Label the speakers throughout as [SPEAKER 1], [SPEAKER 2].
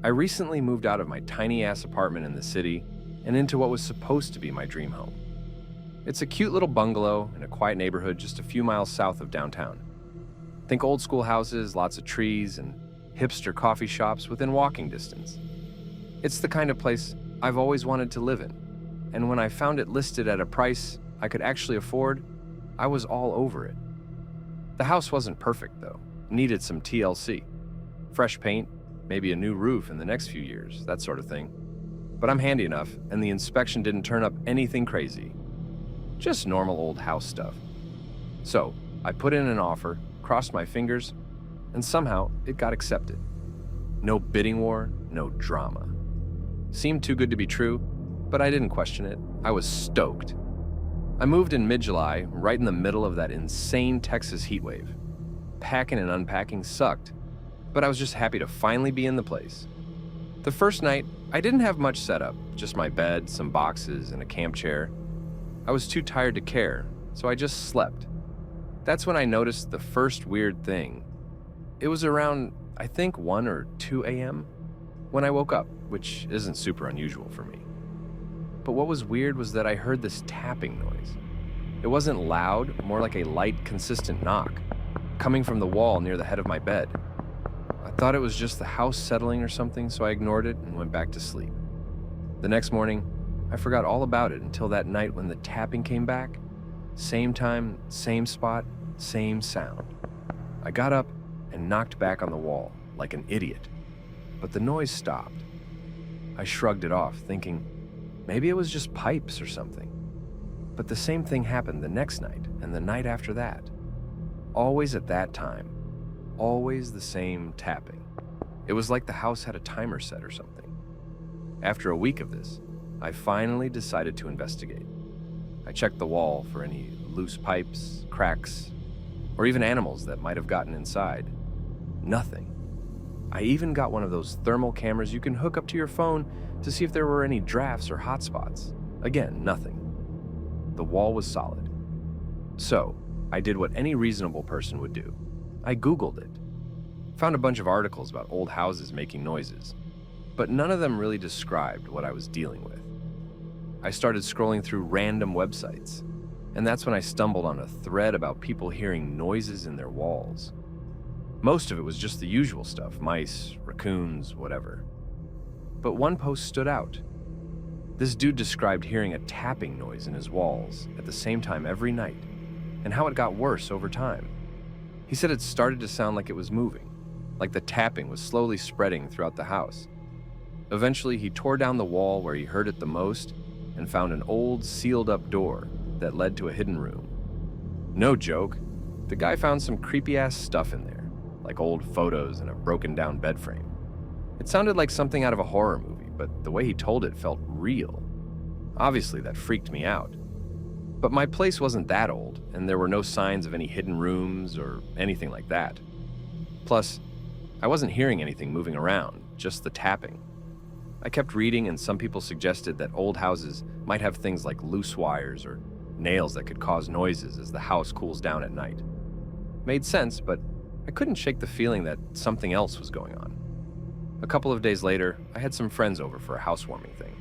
[SPEAKER 1] I recently moved out of my tiny-ass apartment in the city and into what was supposed to be my dream home. It's a cute little bungalow in a quiet neighborhood just a few miles south of downtown. Think old school houses, lots of trees, and hipster coffee shops within walking distance. It's the kind of place I've always wanted to live in, and when I found it listed at a price I could actually afford, I was all over it. The house wasn't perfect, though. It needed some TLC. Fresh paint, maybe a new roof in the next few years, that sort of thing. But I'm handy enough, and the inspection didn't turn up anything crazy. Just normal old house stuff. So, I put in an offer, crossed my fingers, and somehow it got accepted. No bidding war, no drama. Seemed too good to be true, but I didn't question it. I was stoked. I moved in mid-July, right in the middle of that insane Texas heat wave. Packing and unpacking sucked, but I was just happy to finally be in the place. The first night, I didn't have much set up, just my bed, some boxes, and a camp chair. I was too tired to care, so I just slept. That's when I noticed the first weird thing. It was around, I think, 1 or 2 a.m. when I woke up, which isn't super unusual for me. But what was weird was that I heard this tapping noise. It wasn't loud, more like a light, consistent knock, coming from the wall near the head of my bed. I thought it was just the house settling or something, so I ignored it and went back to sleep. The next morning, I forgot all about it until that night when the tapping came back. Same time, same spot, same sound. I got up and knocked back on the wall, like an idiot. But the noise stopped. I shrugged it off, thinking maybe it was just pipes or something. But the same thing happened the next night and the night after that. Always at that time. Always the same tapping. It was like the house had a timer set or something. After a week of this, I finally decided to investigate. I checked the wall for any loose pipes, cracks, or even animals that might have gotten inside. Nothing. I even got one of those thermal cameras you can hook up to your phone to see if there were any drafts or hotspots. Again, nothing. The wall was solid. So, I did what any reasonable person would do. I Googled it. Found a bunch of articles about old houses making noises, but none of them really described what I was dealing with. I started scrolling through random websites, and that's when I stumbled on a thread about people hearing noises in their walls. Most of it was just the usual stuff, mice, raccoons, whatever. But one post stood out. This dude described hearing a tapping noise in his walls at the same time every night, and how it got worse over time. He said it started to sound like it was moving, like the tapping was slowly spreading throughout the house. Eventually, he tore down the wall where he heard it the most and found an old, sealed-up door that led to a hidden room. No joke, the guy found some creepy-ass stuff in there, like old photos and a broken-down bed frame. It sounded like something out of a horror movie, but the way he told it felt real. Obviously, that freaked me out. But my place wasn't that old, and there were no signs of any hidden rooms or anything like that. Plus, I wasn't hearing anything moving around, just the tapping. I kept reading, and some people suggested that old houses might have things like loose wires or nails that could cause noises as the house cools down at night. Made sense, but I couldn't shake the feeling that something else was going on. A couple of days later, I had some friends over for a housewarming thing.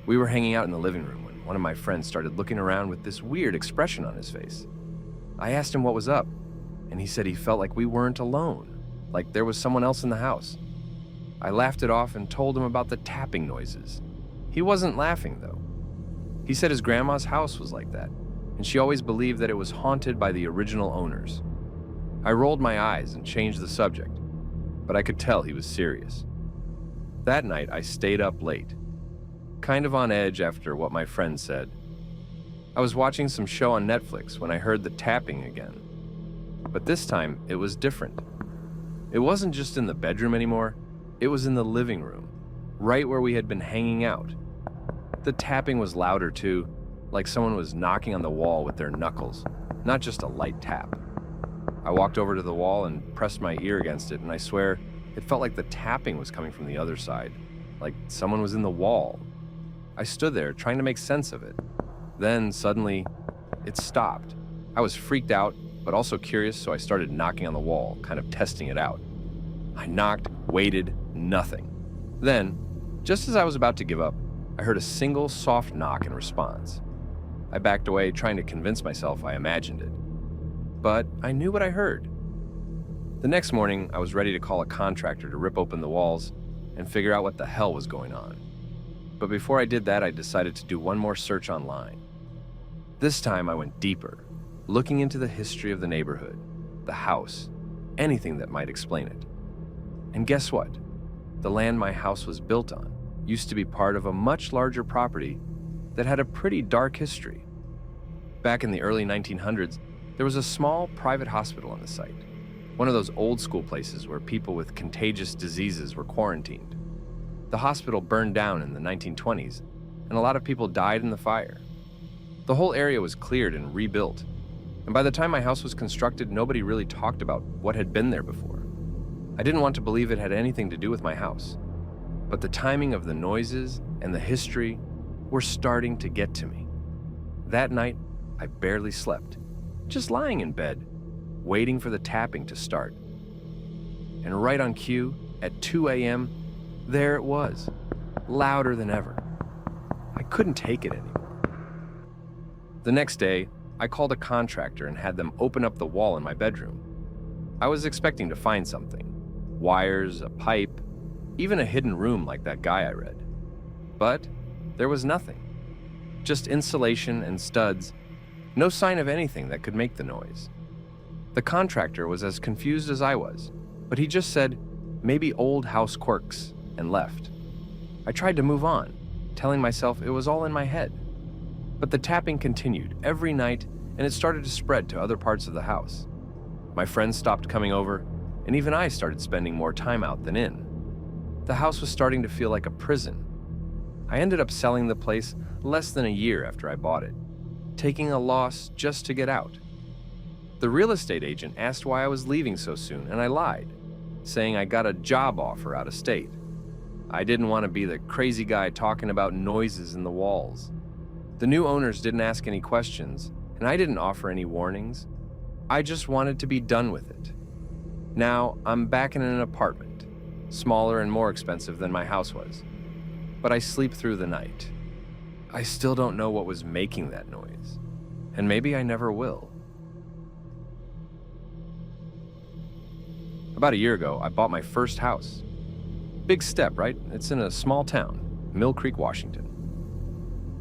[SPEAKER 1] We were hanging out in the living room when one of my friends started looking around with this weird expression on his face. I asked him what was up, and he said he felt like we weren't alone, like there was someone else in the house. I laughed it off and told him about the tapping noises. He wasn't laughing, though. He said his grandma's house was like that, and she always believed that it was haunted by the original owners. I rolled my eyes and changed the subject, but I could tell he was serious. That night, I stayed up late, kind of on edge after what my friend said. I was watching some show on Netflix when I heard the tapping again. But this time, it was different. It wasn't just in the bedroom anymore, it was in the living room, right where we had been hanging out. The tapping was louder too, like someone was knocking on the wall with their knuckles, not just a light tap. I walked over to the wall and pressed my ear against it, and I swear, it felt like the tapping was coming from the other side, like someone was in the wall. I stood there trying to make sense of it. Then, suddenly, it stopped. I was freaked out, but also curious, so I started knocking on the wall, kind of testing it out. I knocked, waited, nothing. Then, just as I was about to give up, I heard a single soft knock in response. I backed away, trying to convince myself I imagined it. But I knew what I heard. The next morning, I was ready to call a contractor to rip open the walls and figure out what the hell was going on. But before I did that, I decided to do one more search online. This time I went deeper, looking into the history of the neighborhood, the house, anything that might explain it. And guess what? The land my house was built on used to be part of a much larger property that had a pretty dark history. Back in the early 1900s, there was a small private hospital on the site, one of those old school places where people with contagious diseases were quarantined. The hospital burned down in the 1920s, and a lot of people died in the fire. The whole area was cleared and rebuilt, and by the time my house was constructed, nobody really talked about what had been there before. I didn't want to believe it had anything to do with my house, but the timing of the noises and the history were starting to get to me. That night, I barely slept, just lying in bed, waiting for the tapping to start. And right on cue, at 2 a.m., there it was, louder than ever. I couldn't take it anymore. The next day, I called a contractor and had them open up the wall in my bedroom. I was expecting to find something: wires, a pipe, even a hidden room like that guy I read. But there was nothing. Just insulation and studs, no sign of anything that could make the noise. The contractor was as confused as I was, but he just said, maybe old house quirks, and left. I tried to move on, telling myself it was all in my head. But the tapping continued every night, and it started to spread to other parts of the house. My friends stopped coming over, and even I started spending more time out than in. The house was starting to feel like a prison. I ended up selling the place less than a year after I bought it, taking a loss just to get out. The real estate agent asked why I was leaving so soon, and I lied, saying I got a job offer out of state. I didn't want to be the crazy guy talking about noises in the walls. The new owners didn't ask any questions, and I didn't offer any warnings. I just wanted to be done with it. Now, I'm back in an apartment, smaller and more expensive than my house was. But I sleep through the night. I still don't know what was making that noise, and maybe I never will. About a year ago, I bought my first house. Big step, right? It's in a small town, Mill Creek, Washington.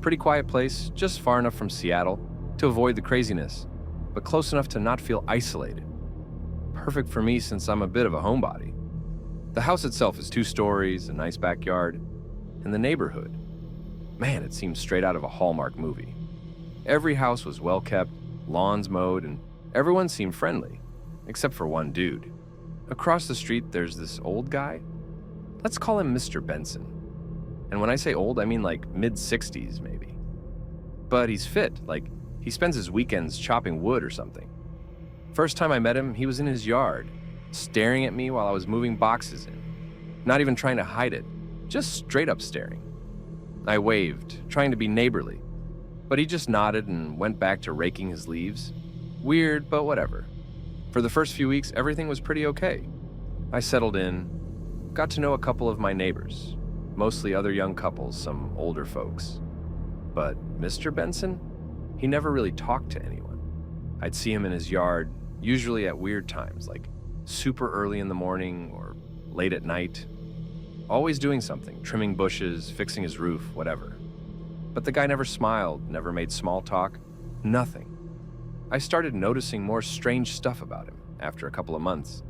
[SPEAKER 1] Pretty quiet place, just far enough from Seattle to avoid the craziness, but close enough to not feel isolated. Perfect for me since I'm a bit of a homebody. The house itself is 2 stories, a nice backyard, and the neighborhood. Man, it seems straight out of a Hallmark movie. Every house was well kept, lawns mowed, and everyone seemed friendly, except for one dude. Across the street, there's this old guy. Let's call him Mr. Benson. And when I say old, I mean like mid-60s maybe. But he's fit, like he spends his weekends chopping wood or something. First time I met him, he was in his yard, staring at me while I was moving boxes in. Not even trying to hide it, just straight up staring. I waved, trying to be neighborly, but he just nodded and went back to raking his leaves. Weird, but whatever. For the first few weeks, everything was pretty okay. I settled in, got to know a couple of my neighbors, mostly other young couples, some older folks. But Mr. Benson, he never really talked to anyone. I'd see him in his yard, usually at weird times, like super early in the morning or late at night. Always doing something, trimming bushes, fixing his roof, whatever. But the guy never smiled, never made small talk, nothing. I started noticing more strange stuff about him after a couple of months.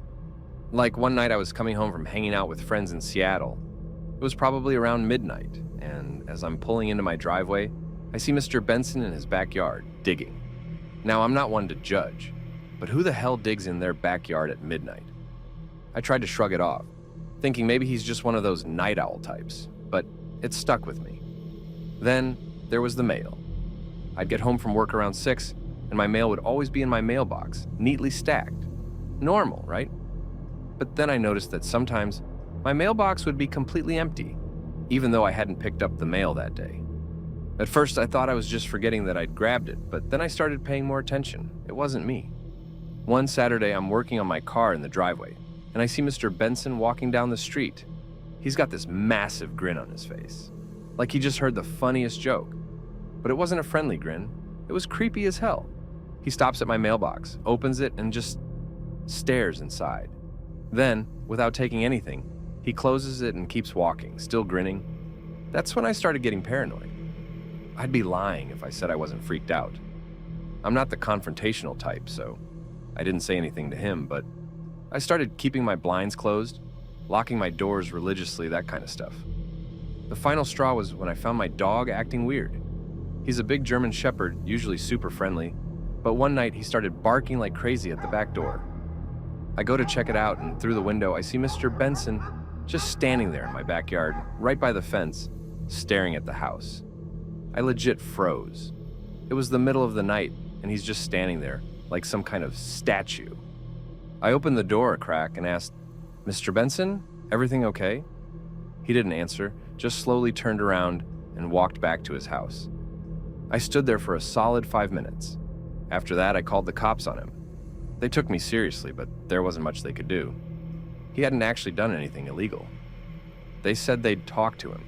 [SPEAKER 1] Like one night I was coming home from hanging out with friends in Seattle. It was probably around midnight, and as I'm pulling into my driveway, I see Mr. Benson in his backyard, digging. Now, I'm not one to judge, but who the hell digs in their backyard at midnight? I tried to shrug it off, thinking maybe he's just one of those night owl types, but it stuck with me. Then there was the mail. I'd get home from work around 6, and my mail would always be in my mailbox, neatly stacked. Normal, right? But then I noticed that sometimes my mailbox would be completely empty, even though I hadn't picked up the mail that day. At first, I thought I was just forgetting that I'd grabbed it, but then I started paying more attention. It wasn't me. One Saturday, I'm working on my car in the driveway, and I see Mr. Benson walking down the street. He's got this massive grin on his face, like he just heard the funniest joke. But it wasn't a friendly grin, it was creepy as hell. He stops at my mailbox, opens it, and just stares inside. Then, without taking anything, he closes it and keeps walking, still grinning. That's when I started getting paranoid. I'd be lying if I said I wasn't freaked out. I'm not the confrontational type, so I didn't say anything to him, but I started keeping my blinds closed, locking my doors religiously, that kind of stuff. The final straw was when I found my dog acting weird. He's a big German Shepherd, usually super friendly, but one night he started barking like crazy at the back door. I go to check it out, and through the window I see Mr. Benson just standing there in my backyard, right by the fence, staring at the house. I legit froze. It was the middle of the night, and he's just standing there, like some kind of statue. I opened the door a crack and asked, "Mr. Benson, everything okay?" He didn't answer, just slowly turned around and walked back to his house. I stood there for a solid 5 minutes. After that, I called the cops on him. They took me seriously, but there wasn't much they could do. He hadn't actually done anything illegal. They said they'd talk to him.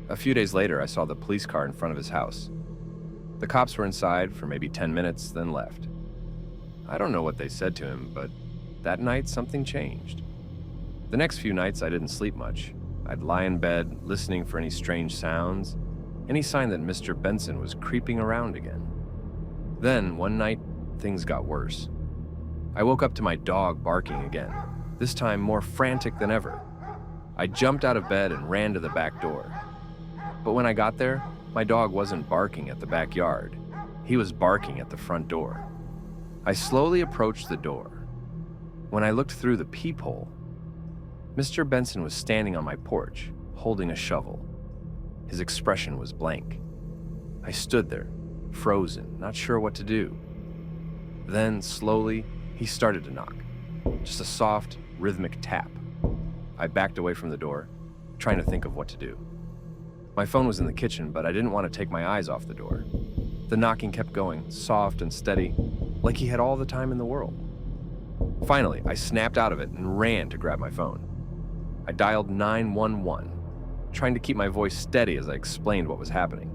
[SPEAKER 1] A few days later, I saw the police car in front of his house. The cops were inside for maybe 10 minutes, then left. I don't know what they said to him, but that night something changed. The next few nights I didn't sleep much. I'd lie in bed, listening for any strange sounds, any sign that Mr. Benson was creeping around again. Then, one night, things got worse. I woke up to my dog barking again, this time more frantic than ever. I jumped out of bed and ran to the back door. But when I got there, my dog wasn't barking at the backyard. He was barking at the front door. I slowly approached the door. When I looked through the peephole, Mr. Benson was standing on my porch, holding a shovel. His expression was blank. I stood there, frozen, not sure what to do. Then, slowly, he started to knock. Just a soft, rhythmic tap. I backed away from the door, trying to think of what to do. My phone was in the kitchen, but I didn't want to take my eyes off the door. The knocking kept going, soft and steady, like he had all the time in the world. Finally, I snapped out of it and ran to grab my phone. I dialed 911, trying to keep my voice steady as I explained what was happening.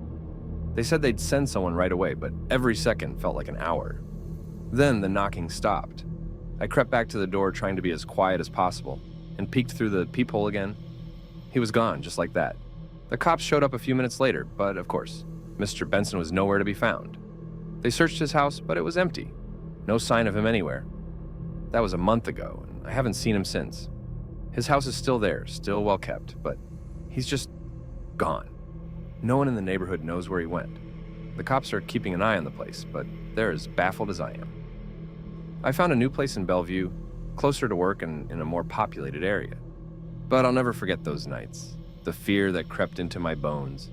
[SPEAKER 1] They said they'd send someone right away, but every second felt like an hour. Then the knocking stopped. I crept back to the door, trying to be as quiet as possible, and peeked through the peephole again. He was gone, just like that. The cops showed up a few minutes later, but of course, Mr. Benson was nowhere to be found. They searched his house, but it was empty. No sign of him anywhere. That was a month ago, and I haven't seen him since. His house is still there, still well kept, but he's just gone. No one in the neighborhood knows where he went. The cops are keeping an eye on the place, but they're as baffled as I am. I found a new place in Bellevue, closer to work and in a more populated area. But I'll never forget those nights, the fear that crept into my bones,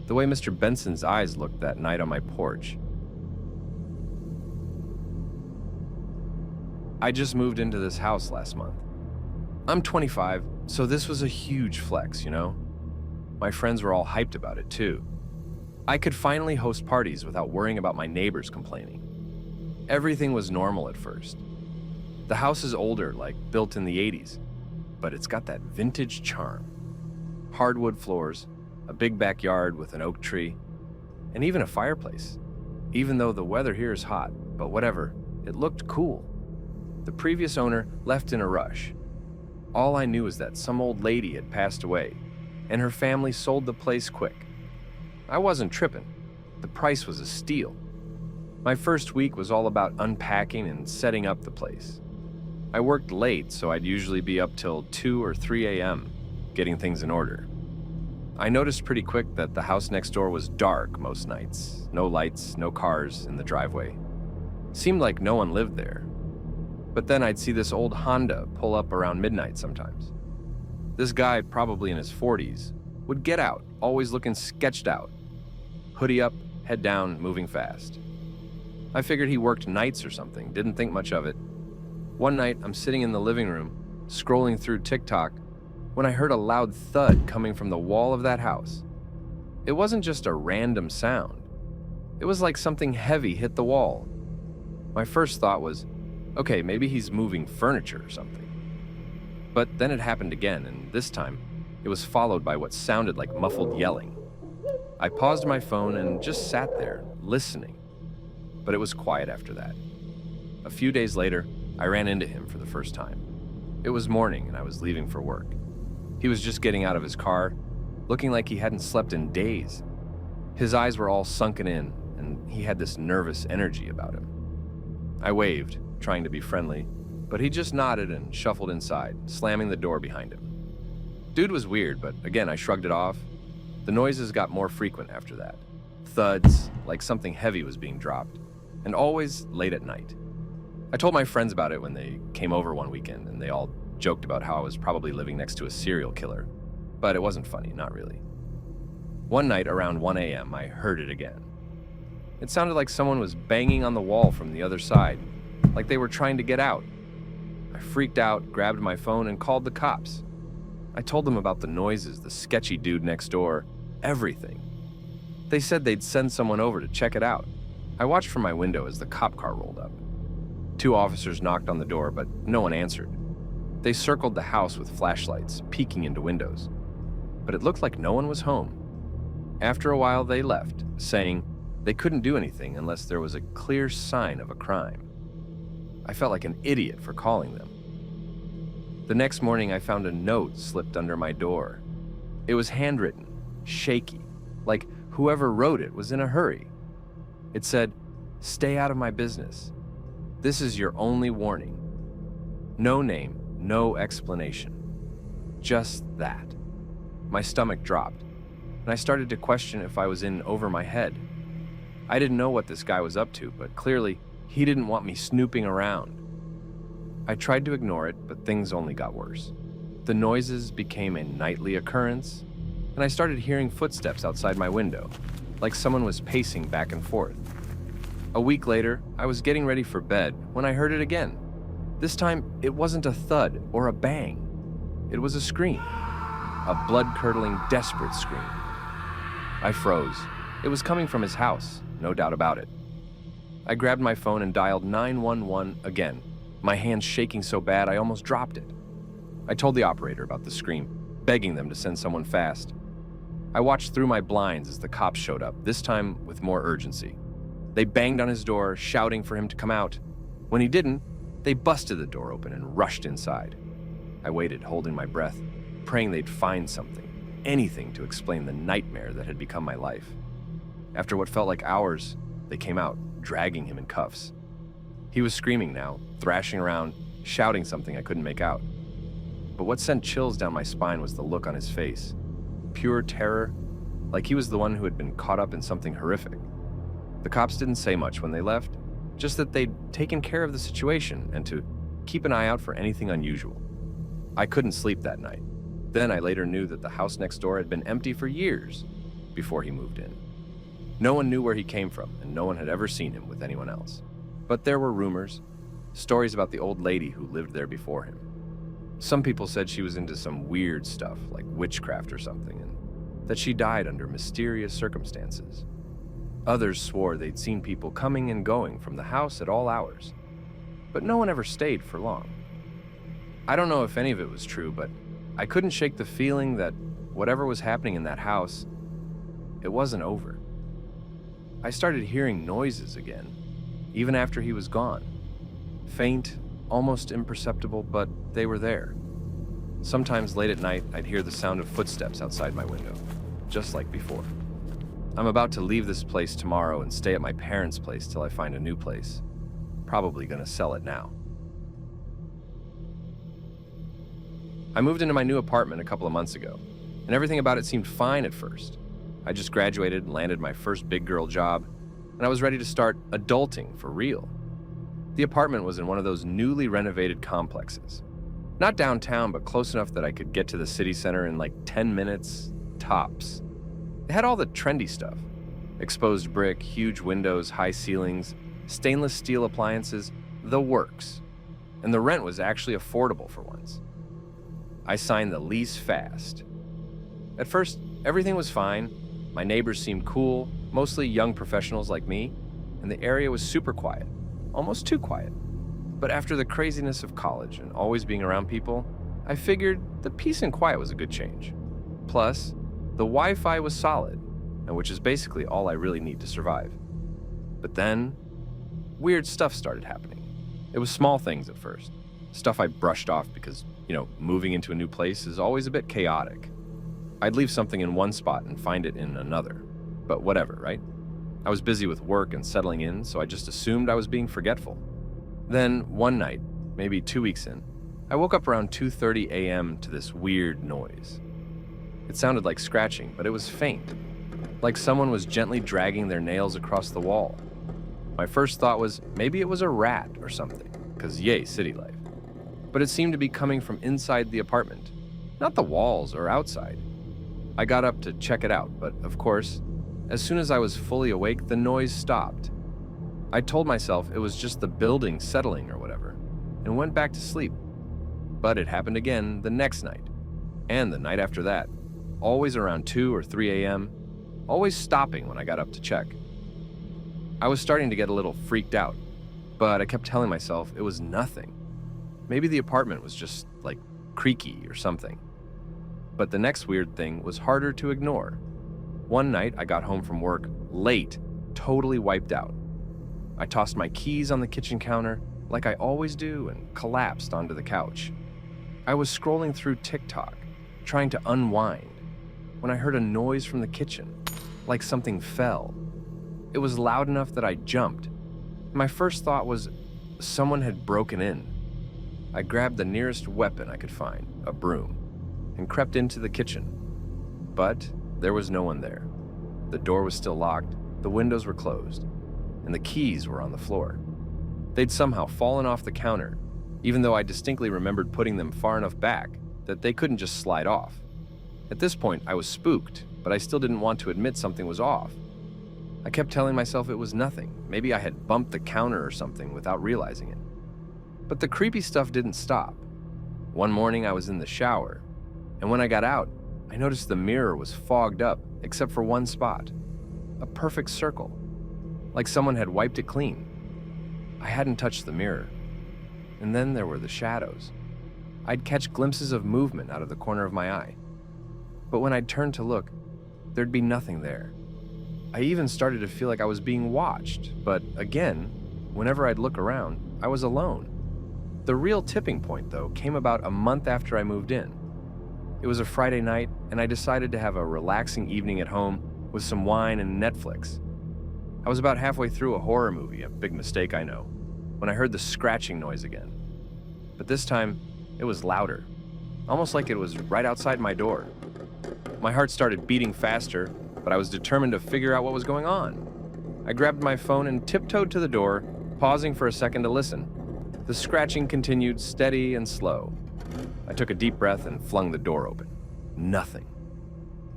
[SPEAKER 1] the way Mr. Benson's eyes looked that night on my porch. I just moved into this house last month. I'm 25, so this was a huge flex, you know? My friends were all hyped about it too. I could finally host parties without worrying about my neighbors complaining. Everything was normal at first. The house is older, like built in the 80s, but it's got that vintage charm. Hardwood floors, a big backyard with an oak tree, and even a fireplace. Even though the weather here is hot, but whatever, it looked cool. The previous owner left in a rush. All I knew is that some old lady had passed away, and her family sold the place quick. I wasn't tripping. The price was a steal. My first week was all about unpacking and setting up the place. I worked late, so I'd usually be up till 2 or 3 a.m. getting things in order. I noticed pretty quick that the house next door was dark most nights. No lights, no cars in the driveway. Seemed like no one lived there. But then I'd see this old Honda pull up around midnight sometimes. This guy, probably in his 40s, would get out, always looking sketched out. Hoodie up, head down, moving fast. I figured he worked nights or something, didn't think much of it. One night, I'm sitting in the living room, scrolling through TikTok, when I heard a loud thud coming from the wall of that house. It wasn't just a random sound. It was like something heavy hit the wall. My first thought was, okay, maybe he's moving furniture or something. But then it happened again, and this time, it was followed by what sounded like muffled yelling. I paused my phone and just sat there, listening. But it was quiet after that. A few days later, I ran into him for the first time. It was morning and I was leaving for work. He was just getting out of his car, looking like he hadn't slept in days. His eyes were all sunken in, and he had this nervous energy about him. I waved, trying to be friendly, but he just nodded and shuffled inside, slamming the door behind him. Dude was weird, but again, I shrugged it off. The noises got more frequent after that. Thuds, like something heavy was being dropped, and always late at night. I told my friends about it when they came over one weekend, and they all joked about how I was probably living next to a serial killer. But it wasn't funny, not really. One night around 1 a.m., I heard it again. It sounded like someone was banging on the wall from the other side, like they were trying to get out. I freaked out, grabbed my phone, and called the cops. I told them about the noises, the sketchy dude next door, everything. They said they'd send someone over to check it out. I watched from my window as the cop car rolled up. 2 officers knocked on the door, but no one answered. They circled the house with flashlights, peeking into windows. But it looked like no one was home. After a while, they left, saying they couldn't do anything unless there was a clear sign of a crime. I felt like an idiot for calling them. The next morning, I found a note slipped under my door. It was handwritten, shaky, like whoever wrote it was in a hurry. It said, "Stay out of my business. This is your only warning." No name, no explanation. Just that. My stomach dropped, and I started to question if I was in over my head. I didn't know what this guy was up to, but clearly, he didn't want me snooping around. I tried to ignore it, but things only got worse. The noises became a nightly occurrence, and I started hearing footsteps outside my window, like someone was pacing back and forth. A week later, I was getting ready for bed when I heard it again. This time, it wasn't a thud or a bang. It was a scream. A blood-curdling, desperate scream. I froze. It was coming from his house, no doubt about it. I grabbed my phone and dialed 911 again, my hands shaking so bad I almost dropped it. I told the operator about the scream, begging them to send someone fast. I watched through my blinds as the cops showed up, this time with more urgency. They banged on his door, shouting for him to come out. When he didn't, they busted the door open and rushed inside. I waited, holding my breath, praying they'd find something, anything to explain the nightmare that had become my life. After what felt like hours, they came out, dragging him in cuffs. He was screaming now, thrashing around, shouting something I couldn't make out. But what sent chills down my spine was the look on his face. Pure terror, like he was the one who had been caught up in something horrific. The cops didn't say much when they left, just that they'd taken care of the situation and to keep an eye out for anything unusual. I couldn't sleep that night. Then I later knew that the house next door had been empty for years before he moved in. No one knew where he came from, and no one had ever seen him with anyone else. But there were rumors, stories about the old lady who lived there before him. Some people said she was into some weird stuff, like witchcraft or something, and that she died under mysterious circumstances. Others swore they'd seen people coming and going from the house at all hours, but no one ever stayed for long. I don't know if any of it was true, but I couldn't shake the feeling that whatever was happening in that house, it wasn't over. I started hearing noises again, even after he was gone. Faint, almost imperceptible, but they were there. Sometimes late at night, I'd hear the sound of footsteps outside my window, just like before. I'm about to leave this place tomorrow and stay at my parents' place till I find a new place. Probably gonna sell it now. I moved into my new apartment a couple of months ago, and everything about it seemed fine at first. I just graduated and landed my first big girl job, and I was ready to start adulting for real. The apartment was in one of those newly renovated complexes. Not downtown, but close enough that I could get to the city center in like 10 minutes, tops. It had all the trendy stuff. Exposed brick, huge windows, high ceilings, stainless steel appliances, the works. And the rent was actually affordable for once. I signed the lease fast. At first, everything was fine. My neighbors seemed cool, mostly young professionals like me, and the area was super quiet, almost too quiet. But after the craziness of college and always being around people, I figured the peace and quiet was a good change. Plus, the Wi-Fi was solid, and which is basically all I really need to survive. But then, weird stuff started happening. It was small things at first. Stuff I brushed off because, moving into a new place is always a bit chaotic. I'd leave something in one spot and find it in another. But whatever, right? I was busy with work and settling in, so I just assumed I was being forgetful. Then, one night, maybe 2 weeks in, I woke up around 2:30 a.m. to this weird noise. It sounded like scratching, but it was faint, like someone was gently dragging their nails across the wall. My first thought was maybe it was a rat or something, because yay, city life. But it seemed to be coming from inside the apartment, not the walls or outside. I got up to check it out, but of course, as soon as I was fully awake, the noise stopped. I told myself it was just the building settling or whatever, and went back to sleep. But it happened again the next night, and the night after that, always around 2 or 3 a.m., always stopping when I got up to check. I was starting to get a little freaked out, but I kept telling myself it was nothing. Maybe the apartment was just, creaky or something. But the next weird thing was harder to ignore. One night, I got home from work late, totally wiped out. I tossed my keys on the kitchen counter, like I always do, and collapsed onto the couch. I was scrolling through TikTok, trying to unwind, when I heard a noise from the kitchen, like something fell. It was loud enough that I jumped. My first thought was someone had broken in. I grabbed the nearest weapon I could find, a broom, and crept into the kitchen. But there was no one there. The door was still locked, the windows were closed, and the keys were on the floor. They'd somehow fallen off the counter, even though I distinctly remembered putting them far enough back that they couldn't just slide off. At this point, I was spooked, but I still didn't want to admit something was off. I kept telling myself it was nothing. Maybe I had bumped the counter or something without realizing it. But the creepy stuff didn't stop. One morning I was in the shower, and when I got out, I noticed the mirror was fogged up except for one spot. A perfect circle, like someone had wiped it clean. I hadn't touched the mirror. And then there were the shadows. I'd catch glimpses of movement out of the corner of my eye. But when I'd turn to look, there'd be nothing there. I even started to feel like I was being watched, but again, whenever I'd look around, I was alone. The real tipping point, though, came about a month after I moved in. It was a Friday night, and I decided to have a relaxing evening at home with some wine and Netflix. I was about halfway through a horror movie, a big mistake I know, when I heard the scratching noise again. But this time, it was louder, almost like it was right outside my door. My heart started beating faster, but I was determined to figure out what was going on. I grabbed my phone and tiptoed to the door, pausing for a second to listen. The scratching continued steady and slow. I took a deep breath and flung the door open. Nothing.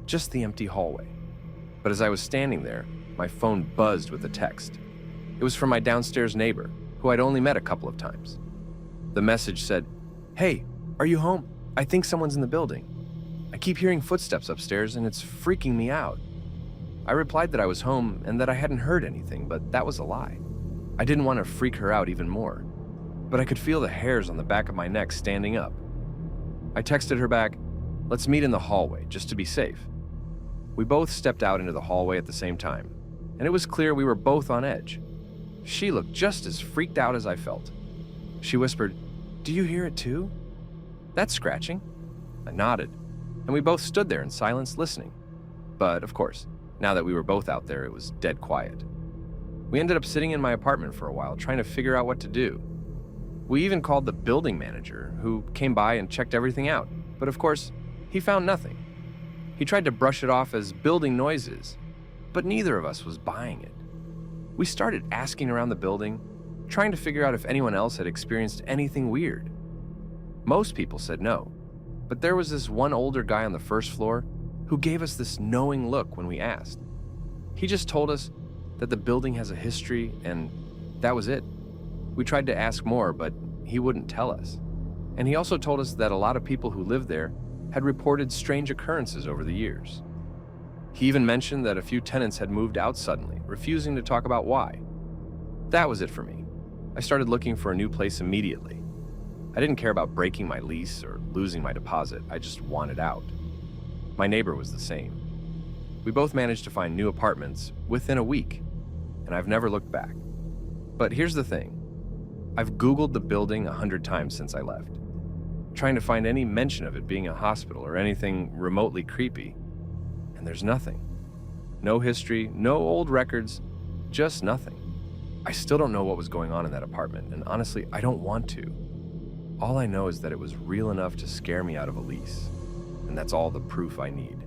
[SPEAKER 1] Just the empty hallway. But as I was standing there, my phone buzzed with a text. It was from my downstairs neighbor, who I'd only met a couple of times. The message said, "Hey, are you home? I think someone's in the building. I keep hearing footsteps upstairs and it's freaking me out." I replied that I was home and that I hadn't heard anything, but that was a lie. I didn't want to freak her out even more, but I could feel the hairs on the back of my neck standing up. I texted her back, "Let's meet in the hallway, just to be safe." We both stepped out into the hallway at the same time, and it was clear we were both on edge. She looked just as freaked out as I felt. She whispered, "Do you hear it too?" "That's scratching." I nodded, and we both stood there in silence listening. But, of course, now that we were both out there, it was dead quiet. We ended up sitting in my apartment for a while, trying to figure out what to do. We even called the building manager, who came by and checked everything out, but of course, he found nothing. He tried to brush it off as building noises, but neither of us was buying it. We started asking around the building, trying to figure out if anyone else had experienced anything weird. Most people said no, but there was this one older guy on the first floor who gave us this knowing look when we asked. He just told us that the building has a history, and that was it. We tried to ask more, but he wouldn't tell us. And he also told us that a lot of people who lived there had reported strange occurrences over the years. He even mentioned that a few tenants had moved out suddenly, refusing to talk about why. That was it for me. I started looking for a new place immediately. I didn't care about breaking my lease or losing my deposit. I just wanted out. My neighbor was the same. We both managed to find new apartments within a week, and I've never looked back. But here's the thing. I've Googled the building 100 times since I left, trying to find any mention of it being a hospital or anything remotely creepy, and there's nothing. No history, no old records, just nothing. I still don't know what was going on in that apartment, and honestly, I don't want to. All I know is that it was real enough to scare me out of a lease, and that's all the proof I need.